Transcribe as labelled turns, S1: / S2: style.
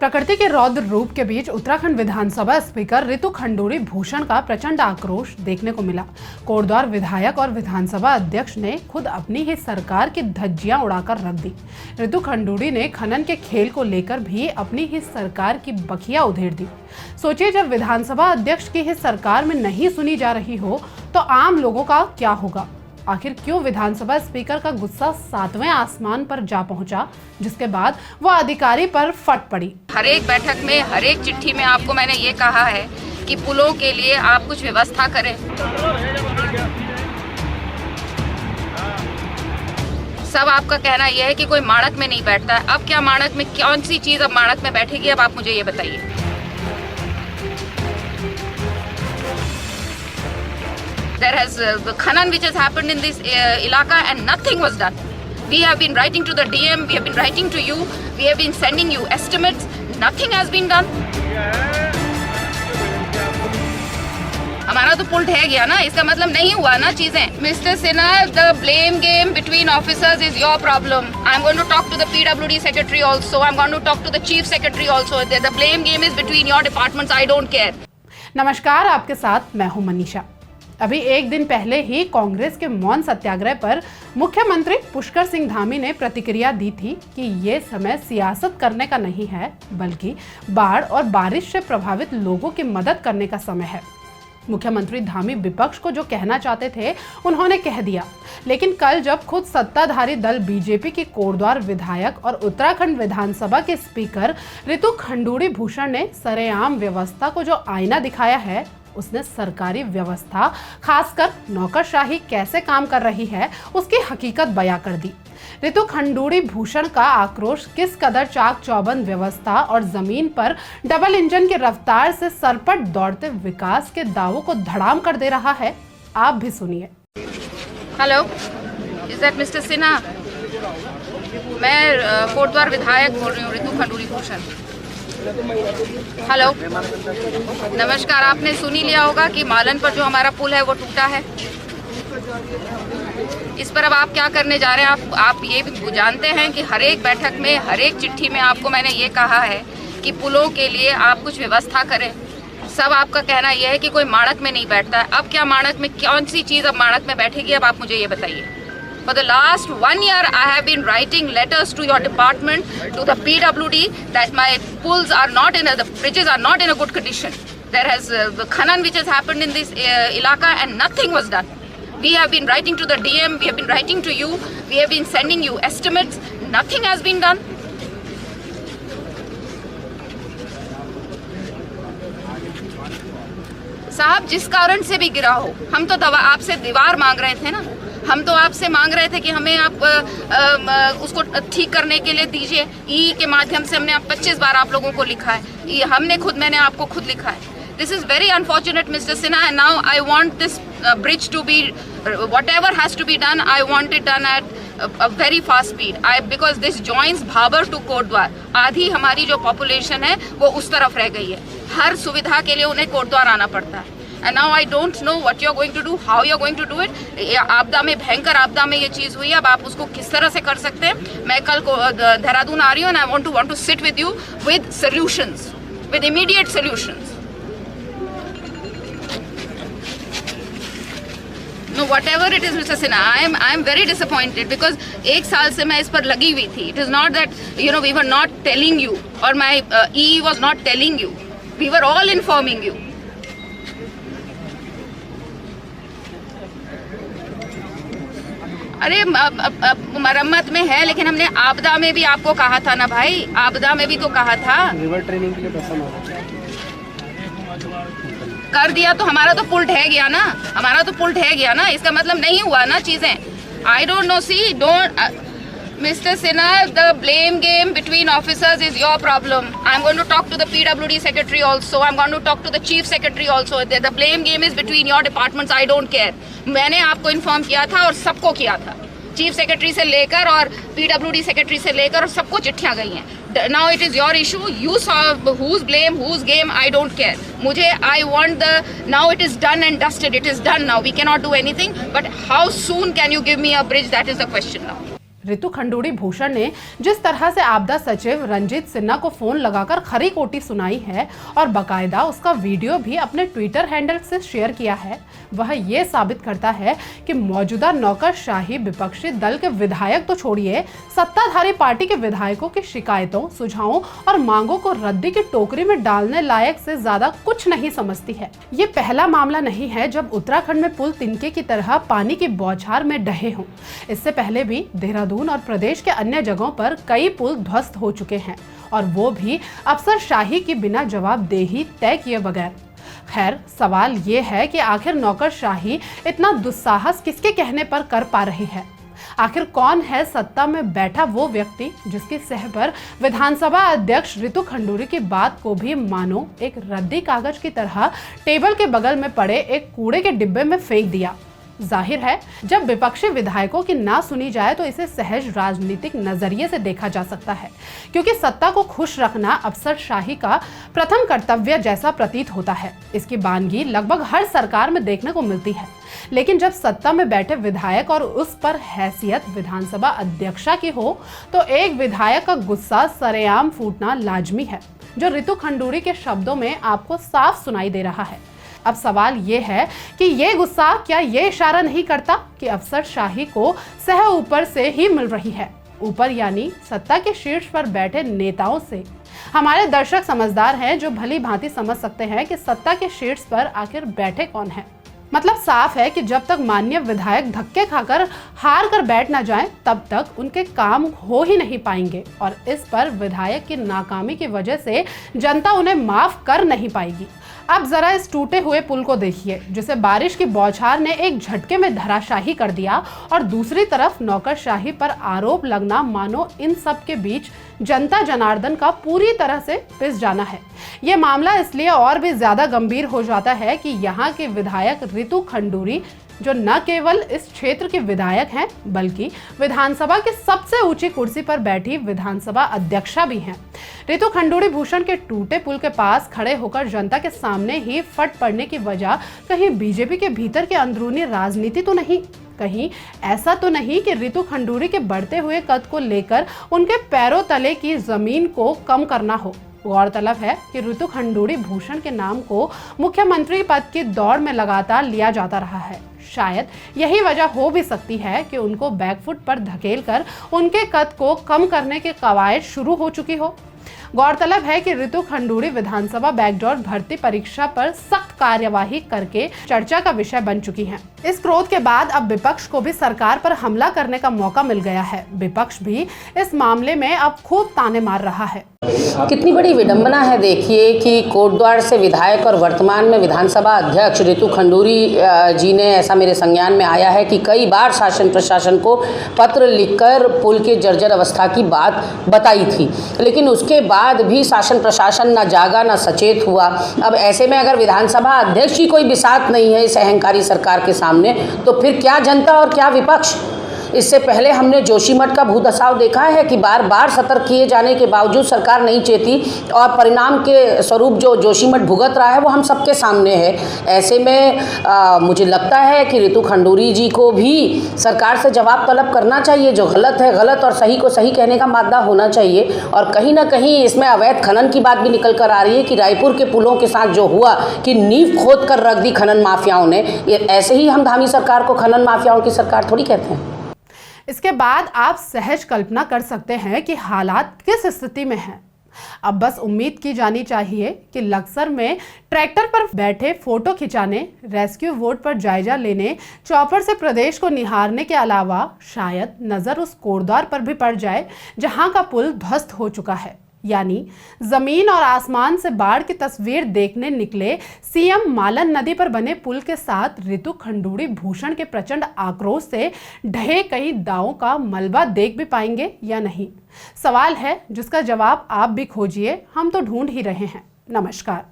S1: प्रकृति के रौद्र रूप के बीच उत्तराखंड विधानसभा स्पीकर रितु खंडूड़ी भूषण का प्रचंड आक्रोश देखने को मिला। कोटद्वार विधायक और विधानसभा अध्यक्ष ने खुद अपनी ही सरकार की धज्जियां उड़ाकर रख दी। रितु खंडूड़ी ने खनन के खेल को लेकर भी अपनी ही सरकार की बखिया उधेड़ दी। सोचिए, जब विधानसभा अध्यक्ष की ही सरकार में नहीं सुनी जा रही हो तो आम लोगों का क्या होगा। आखिर क्यों विधानसभा स्पीकर का गुस्सा 7वें आसमान पर जा पहुंचा, जिसके बाद वो अधिकारी पर फट पड़ी।
S2: हर एक बैठक में, हर एक चिट्ठी में आपको मैंने ये कहा है कि पुलों के लिए आप कुछ व्यवस्था करें। सब आपका कहना यह है कि कोई माणक में नहीं बैठता है। अब क्या माणक में, कौन सी चीज अब माणक में बैठेगी, अब आप मुझे ये बताइए। There has the Khanan which has happened in this ilaka and nothing was done. We have been writing to the DM, we have been writing to you, we have been sending you estimates, nothing has been done. हमारा तो पुल ढह गया ना, इसका मतलब नहीं हुआ ना चीजें। Mr. Sinha, the blame game between officers is your problem. I'm going to talk to the PWD secretary also. I'm going to talk to the chief secretary also. The blame game is between your departments. I don't care.
S1: नमस्कार, आपके साथ मैं हूं मनीषा। अभी एक दिन पहले ही कांग्रेस के मौन सत्याग्रह पर मुख्यमंत्री पुष्कर सिंह धामी ने प्रतिक्रिया दी थी कि ये समय सियासत करने का नहीं है, बल्कि बाढ़ और बारिश से प्रभावित लोगों की मदद करने का समय है। मुख्यमंत्री धामी विपक्ष को जो कहना चाहते थे उन्होंने कह दिया, लेकिन कल जब खुद सत्ताधारी दल बीजेपी की कोटद्वार विधायक और उत्तराखंड विधानसभा के स्पीकर रितु खंडूड़ी भूषण ने सरेआम व्यवस्था को जो आईना दिखाया है, उसने सरकारी व्यवस्था, खासकर नौकरशाही कैसे काम कर रही है उसकी हकीकत बयां कर दी। रितु खंडूड़ी भूषण का आक्रोश किस कदर चाक चौबंद व्यवस्था और जमीन पर डबल इंजन की रफ्तार से सरपट दौड़ते विकास के दावों को धड़ाम कर दे रहा है, आप भी सुनिए।
S2: Hello, is that mister Sinha? मैं कोटद्वार विधायक बोल रही हूँ, रितु खंडूड़ी भूषण। हेलो, नमस्कार। आपने सुन ही लिया होगा कि मालन पर जो हमारा पुल है वो टूटा है। इस पर अब आप क्या करने जा रहे हैं? आप ये भी जानते हैं कि हर एक बैठक में, हर एक चिट्ठी में आपको मैंने ये कहा है कि पुलों के लिए आप कुछ व्यवस्था करें। सब आपका कहना यह है कि कोई माणक में नहीं बैठता है। अब क्या माणक में, कौन सी चीज अब माणक में बैठेगी, अब आप मुझे ये बताइए। For the last 1 year, I have been writing letters to your department, to the PWD, that my pools are not in, the bridges are not in a good condition. There has the Khanan which has happened in this ilaka and nothing was done. We have been writing to the DM, we have been writing to you, we have been sending you estimates, nothing has been done. साहब, जिस कारण से भी गिरा हो, हम तो दवा आपसे दीवार मांग रहे थे ना। हम तो आपसे मांग रहे थे कि हमें आप उसको ठीक करने के लिए दीजिए। ई के माध्यम से हमने 25 बार आप लोगों को लिखा है, मैंने आपको खुद लिखा है। This is very unfortunate mister Sinha, and now I want this bridge to be, whatever has to be done, I want it done at a very fast speed. Because this joins Bhabar to Kotdwar. आधी हमारी जो population है वो उस तरफ रह गई है। हर सुविधा के लिए उन्हें कोटद्वार आना पड़ता है। And now I don't know what you're going to do, how you're going to do it. आपदा में, भयंकर आपदा में ये चीज़ हुई है, अब आप उसको किस तरह से कर सकते हैं। मैं कल को देहरादून आ रही हूँ, and I want to sit with you with solutions, with immediate solutions. No, whatever it is, Mr. Sinha, I am very disappointed because एक साल से मैं इस पर लगी हुई थी. It is not that we were not telling you, or my EE was not telling you. We were all informing you. अरे मरम्मत में है, लेकिन हमने आपदा में भी आपको कहा था ना भाई, आपदा में भी तो कहा था।
S3: रिवर ट्रेनिंग के लिए पैसा मांगा,
S2: कर दिया तो हमारा तो पुल ढह गया ना, हमारा तो पुल ढह गया ना, इसका मतलब नहीं हुआ ना चीजें। I don't know, see don't Mr. Sinha, the blame game between officers is your problem. I'm going to talk to the PWD secretary also. I'm going to talk to the chief secretary also. The blame game is between your departments. I don't care. मैंने आपको inform किया था और सबको किया था, chief secretary से लेकर और PWD सेक्रेटरी से लेकर, और सबको चिट्ठियां गई हैं। Now it is your issue. You solve whose blame, whose game. I don't care. मुझे I want the, now it is done and dusted. It is done now. We cannot do anything. But how soon can you give me a bridge? That is the question now.
S1: ऋतु खंडूड़ी भूषण ने जिस तरह से आपदा सचिव रंजीत सिन्हा को phone लगाकर खरी खोटी सुनाई है और बकायदा उसका वीडियो भी अपने ट्विटर हैंडल से शेयर किया है, वह ये साबित करता है कि मौजूदा नौकरशाही विपक्षी दल के विधायक तो छोड़िए, सत्ताधारी पार्टी के विधायकों की शिकायतों, सुझावों और मांगों को रद्दी की टोकरी में डालने लायक से ज्यादा कुछ नहीं समझती है। ये पहला मामला नहीं है जब उत्तराखंड में पुल तिनके की तरह पानी की बौछार में ढहे हों। इससे पहले भी देहरादून और प्रदेश के अन्य जगहों पर कई पुल ध्वस्त हो चुके हैं और वो भी अफसरशाही की बिना जवाबदेही तय किए बगैर। खैर, सवाल ये है कि आखिर नौकरशाही इतना दुस्साहस किसके कहने पर कर पा रही है? आखिर कौन है सत्ता में बैठा वो व्यक्ति जिसकी सह पर विधानसभा अध्यक्ष ऋतु खंडूड़ी की बात को भी मानो एक रद्दी कागज की तरह टेबल के बगल में पड़े एक कूड़े के डिब्बे में फेंक दिया? जाहिर है, जब विपक्षी विधायकों की ना सुनी जाए तो इसे सहज राजनीतिक नजरिए से देखा जा सकता है, क्योंकि सत्ता को खुश रखना अफसरशाही का प्रथम कर्तव्य जैसा प्रतीत होता है। इसकी बानगी लगभग हर सरकार में देखने को मिलती है, लेकिन जब सत्ता में बैठे विधायक और उस पर हैसियत विधानसभा अध्यक्षा की हो तो एक विधायक का गुस्सा सरेआम फूटना लाजमी है, जो ऋतु खंडूड़ी के शब्दों में आपको साफ सुनाई दे रहा है। अब सवाल ये है कि ये गुस्सा क्या ये इशारा नहीं करता कि अफसरशाही को सह ऊपर से ही मिल रही है? ऊपर यानी सत्ता के शीर्ष पर बैठे नेताओं से। हमारे दर्शक समझदार हैं जो भली भांति समझ सकते हैं कि सत्ता के शीर्ष पर आखिर बैठे कौन है। मतलब साफ है कि जब तक माननीय विधायक धक्के खाकर हार कर बैठ ना जाएं, तब तक उनके काम हो ही नहीं पाएंगे और इस पर विधायक की नाकामी की वजह से जनता उन्हें माफ कर नहीं पाएगी। अब जरा इस टूटे हुए पुल को देखिए, जिसे बारिश की बौछार ने एक झटके में धराशाही कर दिया, और दूसरी तरफ नौकरशाही पर आरोप लगना मानो इन सब के बीच जनता जनार्दन का पूरी तरह से पिस जाना है। ये मामला इसलिए और भी ज्यादा गंभीर हो जाता है कि यहाँ के विधायक ऋतु खंडूड़ी, जो न केवल इस क्षेत्र के विधायक हैं बल्कि विधानसभा की सबसे ऊंची कुर्सी पर बैठी विधानसभा अध्यक्षा भी हैं। ऋतु खंडूड़ी भूषण के टूटे पुल के पास खड़े होकर जनता के सामने ही फट पड़ने की वजह कहीं बीजेपी के भीतर की अंदरूनी राजनीति तो नहीं, कहीं ऐसा तो नहीं कि ऋतु खंडूड़ी के बढ़ते हुए कद को लेकर उनके पैरों तले की जमीन को कम करना हो? गौरतलब है कि ऋतु खंडूड़ी भूषण के नाम को मुख्यमंत्री पद की दौड़ में लगातार लिया जाता रहा है। शायद यही वजह हो भी सकती है कि उनको बैकफुट पर धकेलकर उनके कद को कम करने की कवायद शुरू हो चुकी हो। गौरतलब है कि ऋतु खंडूड़ी विधानसभा बैकडोर भर्ती परीक्षा पर सख्त कार्यवाही करके चर्चा का विषय बन चुकी हैं। इस क्रोध के बाद अब विपक्ष को भी सरकार पर हमला करने का मौका मिल गया है। विपक्ष भी इस मामले में अब खूब ताने मार रहा है।
S4: कितनी बड़ी विडंबना है देखिए कि कोटद्वार से विधायक और वर्तमान में विधानसभा अध्यक्ष ऋतु खंडूड़ी जी ने, ऐसा मेरे संज्ञान में आया है कि कई बार शासन प्रशासन को पत्र लिखकर पुल के जर्जर अवस्था की बात बताई थी, लेकिन उसके बाद भी शासन प्रशासन न जागा न सचेत हुआ। अब ऐसे में अगर विधानसभा अध्यक्ष की कोई बिसात नहीं है इस अहंकारी सरकार के सामने, तो फिर क्या जनता और क्या विपक्ष? इससे पहले हमने जोशीमठ का भूदसाव देखा है कि बार बार सतर्क किए जाने के बावजूद सरकार नहीं चेती और परिणाम के स्वरूप जो जोशीमठ भुगत रहा है वो हम सबके सामने है। ऐसे में मुझे लगता है कि ऋतु खंडूड़ी जी को भी सरकार से जवाब तलब करना चाहिए। जो गलत है गलत और सही को सही कहने का मादा होना चाहिए। और कहीं ना कहीं इसमें अवैध खनन की बात भी निकल कर आ रही है कि रायपुर के पुलों के साथ जो हुआ कि नींव खोद कर रख दी खनन माफियाओं ने, ऐसे ही हम धामी सरकार को खनन माफियाओं की सरकार थोड़ी कहते हैं।
S1: इसके बाद आप सहज कल्पना कर सकते हैं कि हालात किस स्थिति में हैं। अब बस उम्मीद की जानी चाहिए कि लक्सर में ट्रैक्टर पर बैठे फोटो खिंचाने, रेस्क्यू बोट पर जायजा लेने, चॉपर से प्रदेश को निहारने के अलावा शायद नजर उस कोटद्वार पर भी पड़ जाए जहां का पुल ध्वस्त हो चुका है। यानी जमीन और आसमान से बाढ़ की तस्वीर देखने निकले सीएम मालन नदी पर बने पुल के साथ ऋतु खंडूड़ी भूषण के प्रचंड आक्रोश से ढहे कई दावों का मलबा देख भी पाएंगे या नहीं? सवाल है जिसका जवाब आप भी खोजिए, हम तो ढूंढ ही रहे हैं। नमस्कार।